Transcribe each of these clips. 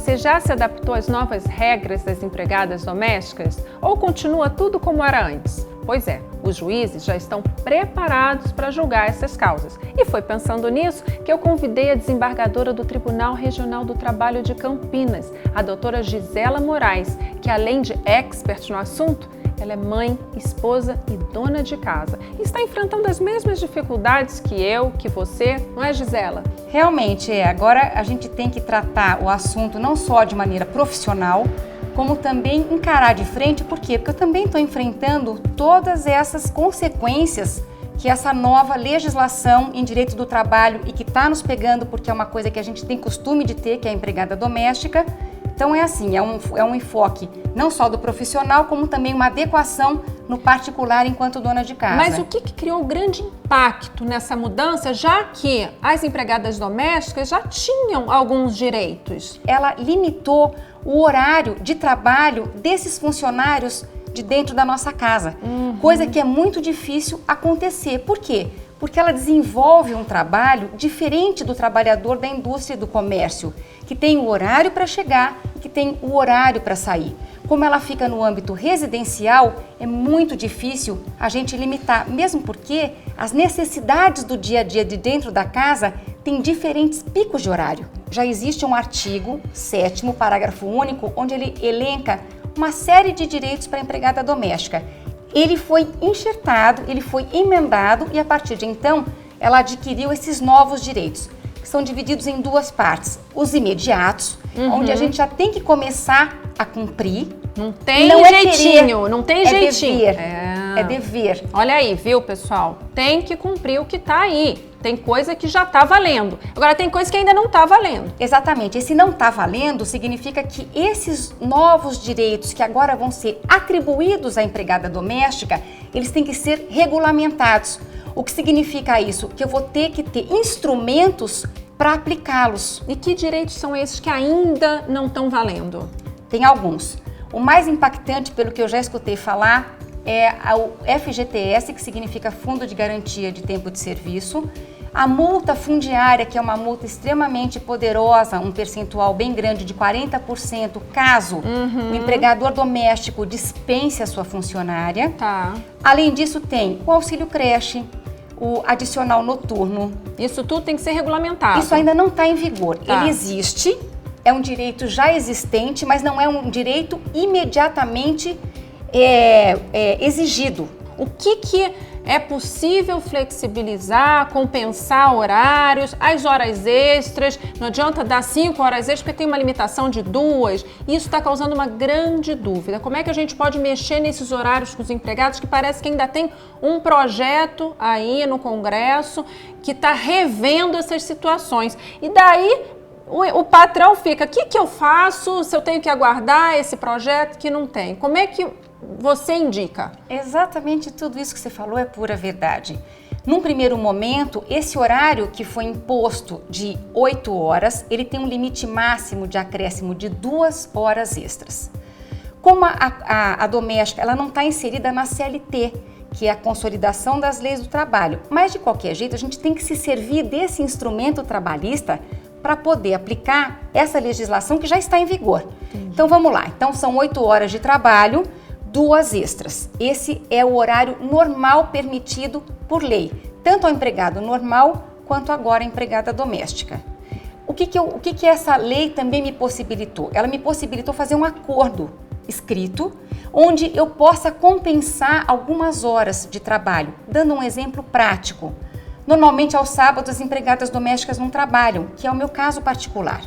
você já se adaptou às novas regras das empregadas domésticas ou continua tudo como era antes? Pois é, os juízes já estão preparados para julgar essas causas. E foi pensando nisso que eu convidei a desembargadora do Tribunal Regional do Trabalho de Campinas, a doutora Gisela Moraes, que além de expert no assunto, ela é mãe, esposa e dona de casa. E está enfrentando as mesmas dificuldades que eu, que você, não é, Gisela? Realmente é. Agora a gente tem que tratar o assunto não só de maneira profissional, como também encarar de frente. Por quê? Porque eu também estou enfrentando todas essas consequências que essa nova legislação em direito do trabalho e que está nos pegando, porque é uma coisa que a gente tem costume de ter, que é a empregada doméstica. Então é assim, é um enfoque não só do profissional, como também uma adequação no particular enquanto dona de casa. Mas o que criou grande impacto nessa mudança, já que as empregadas domésticas já tinham alguns direitos? Ela limitou o horário de trabalho desses funcionários de dentro da nossa casa, coisa que é muito difícil acontecer. Por quê? Porque ela desenvolve um trabalho diferente do trabalhador da indústria e do comércio, que tem o horário para chegar e que tem o horário para sair. Como ela fica no âmbito residencial, é muito difícil a gente limitar, mesmo porque as necessidades do dia a dia de dentro da casa têm diferentes picos de horário. Já existe um artigo 7º, parágrafo único, onde ele elenca uma série de direitos para a empregada doméstica. Ele foi enxertado, ele foi emendado e a partir de então ela adquiriu esses novos direitos, que são divididos em duas partes. Os imediatos, onde a gente já tem que começar a cumprir. Não tem não jeitinho, não tem é jeitinho. Dever, é dever. Olha aí, viu, pessoal? Tem que cumprir o que tá aí. Tem coisa que já tá valendo. Agora tem coisa que ainda não tá valendo. Exatamente. Esse não tá valendo significa que esses novos direitos que agora vão ser atribuídos à empregada doméstica, eles têm que ser regulamentados. O que significa isso? Que eu vou ter que ter instrumentos para aplicá-los. E que direitos são esses que ainda não estão valendo? Tem alguns. O mais impactante, pelo que eu já escutei falar, é o FGTS, que significa Fundo de Garantia de Tempo de Serviço, a multa fundiária, que é uma multa extremamente poderosa, um percentual bem grande de 40%, caso o empregador doméstico dispense a sua funcionária. Tá. Além disso, tem o auxílio creche, o adicional noturno. Isso tudo tem que ser regulamentado. Isso ainda não está em vigor. Tá. Ele existe, é um direito já existente, mas não é um direito imediatamente exigido. O que é possível flexibilizar, compensar horários, as horas extras? Não adianta dar 5 horas extras porque tem uma limitação de 2. Isso está causando uma grande dúvida. Como é que a gente pode mexer nesses horários com os empregados, que parece que ainda tem um projeto aí no Congresso que está revendo essas situações? E daí o patrão fica, o que eu faço se eu tenho que aguardar esse projeto que não tem? Como é que você indica? Exatamente tudo isso que você falou é pura verdade. Num primeiro momento, esse horário que foi imposto de 8 horas, ele tem um limite máximo de acréscimo de 2 horas extras. Como a doméstica ela não está inserida na CLT, que é a consolidação das leis do trabalho, mas de qualquer jeito a gente tem que se servir desse instrumento trabalhista para poder aplicar essa legislação que já está em vigor. Então vamos lá, então são 8 horas de trabalho, 2 extras. Esse é o horário normal permitido por lei, tanto ao empregado normal quanto agora à empregada doméstica. O que essa lei também me possibilitou? Ela me possibilitou fazer um acordo escrito, onde eu possa compensar algumas horas de trabalho. Dando um exemplo prático, normalmente aos sábados as empregadas domésticas não trabalham, que é o meu caso particular.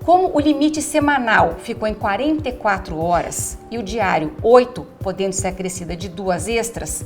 Como o limite semanal ficou em 44 horas e o diário 8, podendo ser acrescida de 2 extras,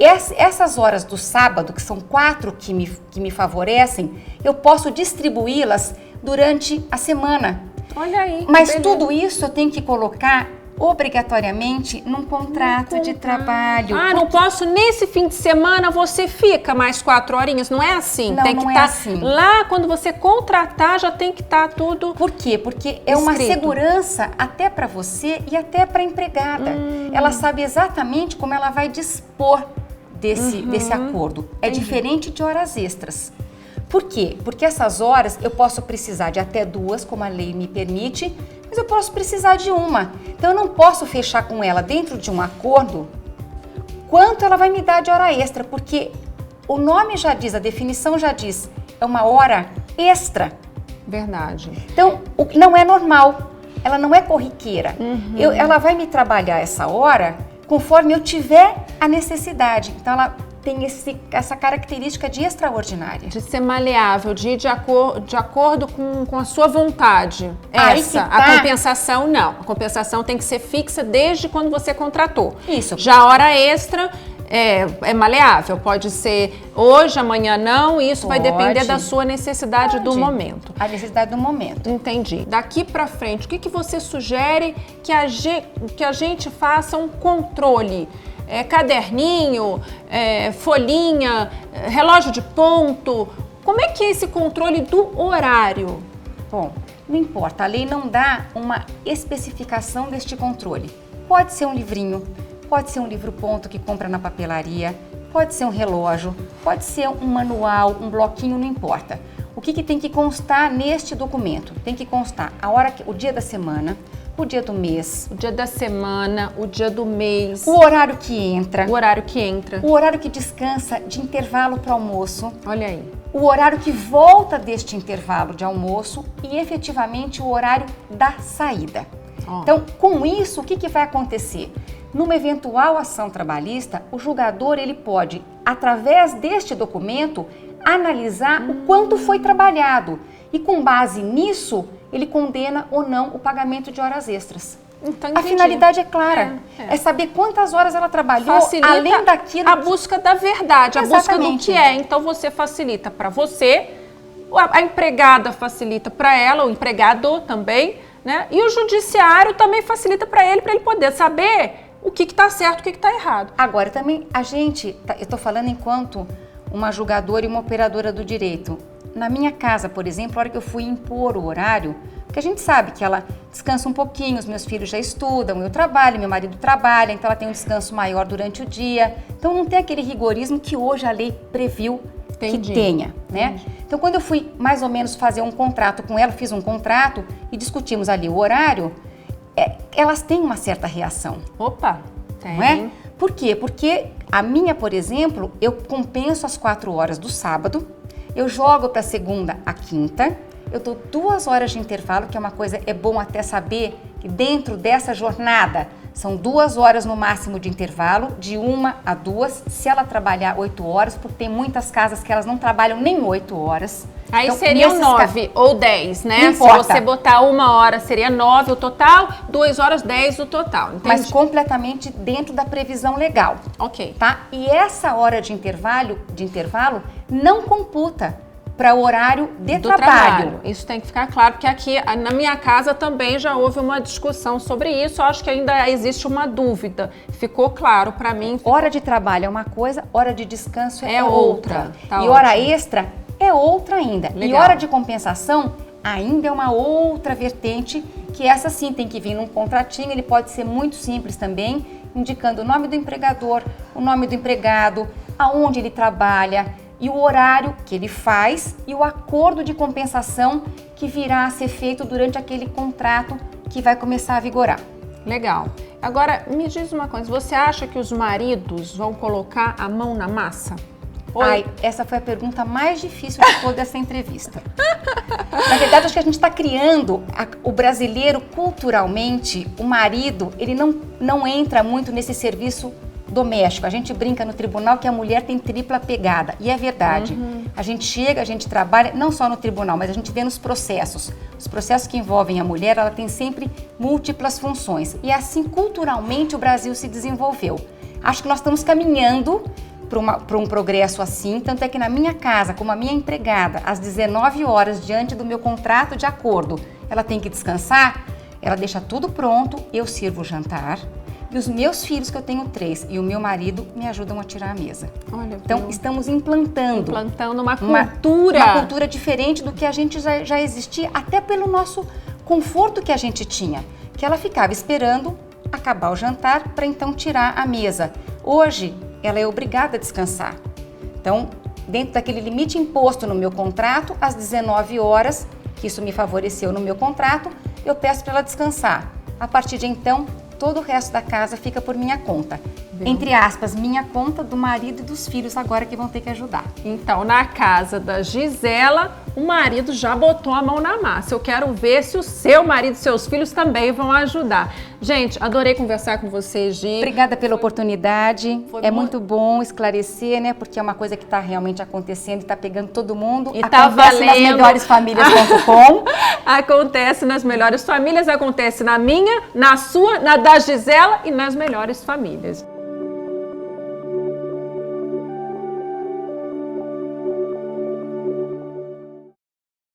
essas horas do sábado, que são 4 que me favorecem, eu posso distribuí-las durante a semana. Olha aí. Mas tudo isso eu tenho que colocar obrigatoriamente num contrato de trabalho. Ah, não posso, nesse fim de semana você fica mais 4 horinhas, não é assim? Não, tem que não é estar assim. Lá, quando você contratar, já tem que estar tudo. Por quê? Porque é uma segurança até para você e até para a empregada. Ela sabe exatamente como ela vai dispor desse acordo. É diferente de horas extras. Por quê? Porque essas horas eu posso precisar de até 2, como a lei me permite, mas eu posso precisar de uma. Então eu não posso fechar com ela dentro de um acordo quanto ela vai me dar de hora extra, porque o nome já diz, a definição já diz, é uma hora extra. Verdade. Então, não é normal, ela não é corriqueira. Ela vai me trabalhar essa hora conforme eu tiver a necessidade. Então, ela tem essa característica de extraordinária. De ser maleável, de ir de acordo com a sua vontade. Aí Essa, que tá. a compensação não. A compensação tem que ser fixa desde quando você contratou. Isso. Já a hora extra é maleável, pode ser hoje, amanhã não, e isso vai depender da sua necessidade do momento. A necessidade do momento. Entendi. Daqui pra frente, o que você sugere que a gente faça um controle? Caderninho, folhinha, relógio de ponto. Como é que é esse controle do horário? Bom, não importa, a lei não dá uma especificação deste controle. Pode ser um livrinho, pode ser um livro-ponto que compra na papelaria, pode ser um relógio, pode ser um manual, um bloquinho, não importa. O que tem que constar neste documento? Tem que constar o dia da semana, o dia do mês, o dia da semana, o dia do mês, o horário que entra, o horário que entra, o horário que descansa de intervalo para almoço. Olha aí. O horário que volta deste intervalo de almoço e efetivamente o horário da saída. Então, com isso, o que vai acontecer? Numa eventual ação trabalhista, o julgador ele pode, através deste documento, analisar o quanto foi trabalhado e, com base nisso, ele condena ou não o pagamento de horas extras. Então, a finalidade é clara, é saber quantas horas ela trabalhou, facilita além daquilo. A busca da verdade, Exatamente. A busca do que é. Então você facilita para você, a empregada facilita para ela, o empregado também, né? E o judiciário também facilita para ele poder saber o que está certo, o que está errado. Agora também eu estou falando enquanto uma julgadora e uma operadora do direito. Na minha casa, por exemplo, a hora que eu fui impor o horário, porque a gente sabe que ela descansa um pouquinho, os meus filhos já estudam, eu trabalho, meu marido trabalha, então ela tem um descanso maior durante o dia. Então não tem aquele rigorismo que hoje a lei previu que tenha, né? Então quando eu fui mais ou menos fazer um contrato com ela, fiz um contrato e discutimos ali o horário, elas têm uma certa reação. Opa, tem. Não é? Por quê? Porque a minha, por exemplo, eu compenso as 4 horas do sábado, eu jogo para segunda a quinta, eu dou 2 horas de intervalo, que é uma coisa, é bom até saber que dentro dessa jornada são 2 horas no máximo de intervalo, de 1 a 2, se ela trabalhar 8 horas, porque tem muitas casas que elas não trabalham nem 8 horas. Aí então, seriam 9 ou 10, né? Não importa. Se você botar 1 hora, seria 9 o total, 2 horas, 10 o total. Entendi. Mas completamente dentro da previsão legal. Ok. Tá? E essa hora de intervalo não computa para o horário de trabalho. Isso tem que ficar claro, porque aqui na minha casa também já houve uma discussão sobre isso. Eu acho que ainda existe uma dúvida. Ficou claro para mim. Hora de trabalho é uma coisa, hora de descanso é outra. Tá e hora extra é outra ainda. Legal. E hora de compensação ainda é uma outra vertente, que essa sim tem que vir num contratinho, ele pode ser muito simples também, indicando o nome do empregador, o nome do empregado, aonde ele trabalha, e o horário que ele faz e o acordo de compensação que virá a ser feito durante aquele contrato que vai começar a vigorar. Legal. Agora, me diz uma coisa, você acha que os maridos vão colocar a mão na massa? Ai, essa foi a pergunta mais difícil de toda essa entrevista. Na verdade, acho que a gente está criando o brasileiro culturalmente, o marido, ele não entra muito nesse serviço doméstico. A gente brinca no tribunal que a mulher tem tripla pegada, e é verdade. A gente chega, a gente trabalha, não só no tribunal, mas a gente vê nos processos. Os processos que envolvem a mulher, ela tem sempre múltiplas funções. E assim, culturalmente, o Brasil se desenvolveu. Acho que nós estamos caminhando para um progresso assim, tanto é que na minha casa, como a minha empregada, às 19 horas, diante do meu contrato de acordo, ela tem que descansar, ela deixa tudo pronto, eu sirvo o jantar, e os meus filhos, que eu tenho 3, e o meu marido me ajudam a tirar a mesa. Olha, então, estamos implantando uma cultura. Uma cultura diferente do que a gente já existia, até pelo nosso conforto que a gente tinha, que ela ficava esperando acabar o jantar para então tirar a mesa. Hoje, ela é obrigada a descansar. Então, dentro daquele limite imposto no meu contrato, às 19 horas, que isso me favoreceu no meu contrato, eu peço para ela descansar. A partir de então, todo o resto da casa fica por minha conta. Entre aspas, minha conta, do marido e dos filhos agora que vão ter que ajudar. Então, na casa da Gisela, o marido já botou a mão na massa. Eu quero ver se o seu marido e seus filhos também vão ajudar. Gente, adorei conversar com vocês, Gi. Obrigada pela oportunidade. É muito bom esclarecer, né? Porque é uma coisa que está realmente acontecendo e está pegando todo mundo. E tá valendo. Nas melhoresfamilias.com. Acontece nas melhores famílias, acontece na minha, na sua, na da Gisela e nas melhores famílias.